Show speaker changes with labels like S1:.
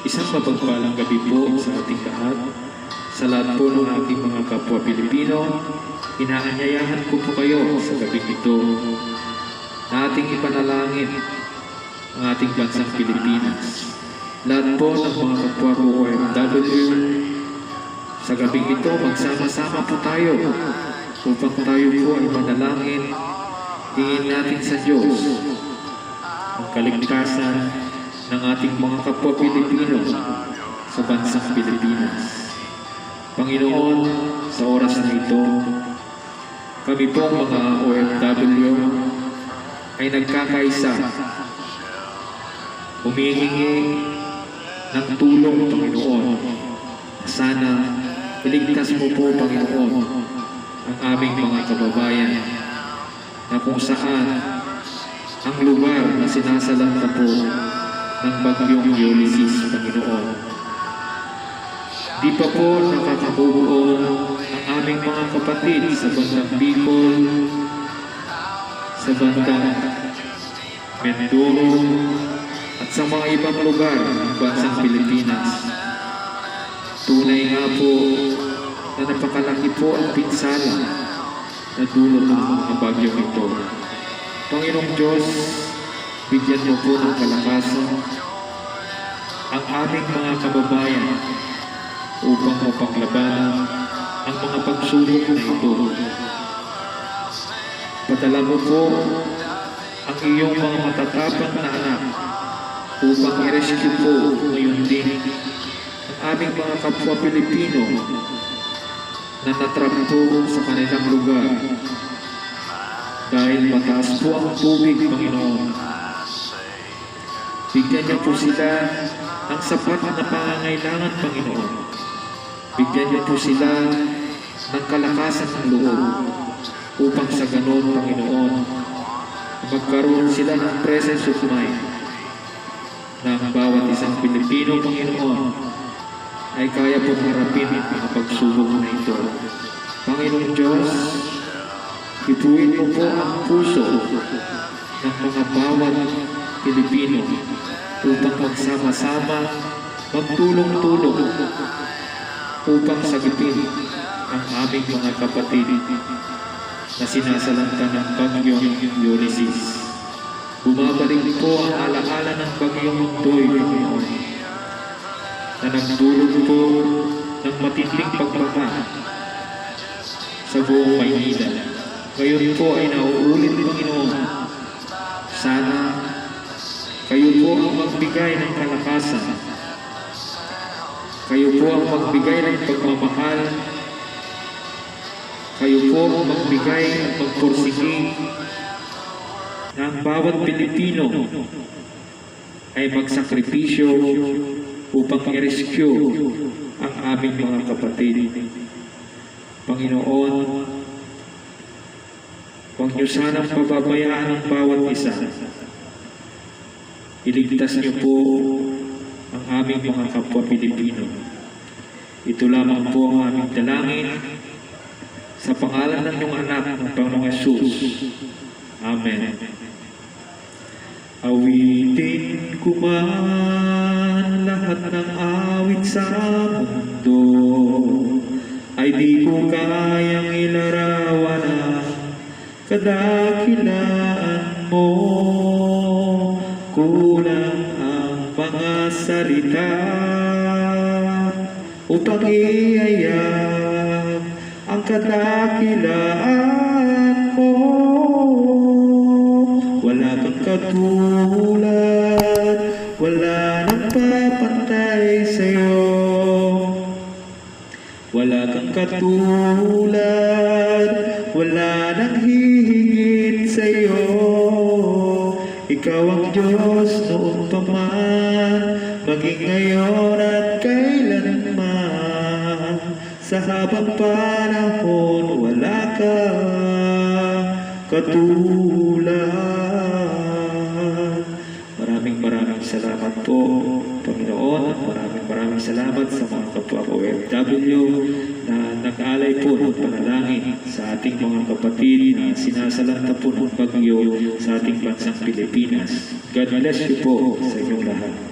S1: Isang mapagpalang gabi po sa ating lahat. Sa lahat po ng ating mga kapwa Pilipino, inaanyayahan ko po kayo sa gabi ito na ating ipanalangin ang ating bansang Pilipinas. Lahat po ng mga kapwa ko OFW, sa gabi ito magsama-sama po tayo upang tayo po ay manalangin. Tingin natin sa Diyos ang kaligtasan ng ating mga kapwa Pilipino sa bansang Pilipinas. Panginoon, sa oras na ito, kami pong mga OFW ay nagkakaisa, humihingi ng tulong, Panginoon. Sana iligtas mo po, Panginoon, ang aming mga kababayan na kung saan ang lugar na sinasalanta po ng bagyong Ulysses, Panginoon. Di pa po nakakabuo ang aming mga kapatid sa bandang Bicol, sa bandang Mindoro, at sa mga ibang lugar ng bansang Pilipinas. Tunay nga po na napakalaki po ang pinsala na dulot ng mga bagyong ito. Panginoong Diyos, bigyan mo po ng kalakasan ang aming mga kababayan upang mapaglabanan ang mga pagsubok na ito. Padala mo po ang iyong mga matatapang na anak upang i-rescue po ngayon din ang aming mga kapwa Pilipino na natrap po sa kanilang lugar dahil mataas po ang tubig, Panginoon. Bigyan niyo po sila ng sapat na pangangailangan, Panginoon. Bigyan niyo po sila ng kalakasan ng loob upang sa ganon, Panginoon, magkaroon sila ng presence of mind na ang bawat isang Pilipino, Panginoon, ay kaya po harapin ang mga pagsubok na ito. Panginoong Diyos, ipuin mo po ang puso ng mga bawat Pilipino upang magsama-sama, magtulong-tulong upang sagipin ang aming mga kapatid na sinasalanta ng bagyong Ulysses. Bumabalik po ang alaala ng bagyong Toy, Panginoon, na nagdulot po ng matinding pagbaha sa buong Maynila. Ngayon po ay nauulit, Panginoon. Sana kayo po ang magbigay ng kalakasan. Kayo po ang magbigay ng pagmamahal. Kayo po ang magbigay at magpursige na ang bawat Pilipino ay magsakripisyo upang i-rescue ang aming mga kapatid. Panginoon, huwag niyo sanang pababayaan ang bawat isa. Iligtas niyo po ang aming mga kapwa Pilipino. Ito lamang po ang aming dalangin sa pangalan ng iyong anak ng Panginoong Jesus. Amen. Awitin ko man lahat ng awit sa mundo, ay di ko kayang ilarawan ang kadakilaan mo. Kulang ang mga salita upang iayag ang kadakilaan mo. Wala kang katulad, wala nang papantay sa'yo. Wala kang katulad, wala nang hihigit sa'yo. Ikaw ang Diyos noon pa man, maging ngayon at kailanman. Sa habang panahon, wala ka katulad. Maraming salamat po, Panginoon, at maraming salamat sa mga kapwa OFW na nag-alay po ng panalangin sa ating mga kapatid na sinasalanta po ng bagyo sa ating bansang Pilipinas. God bless you po sa inyong lahat.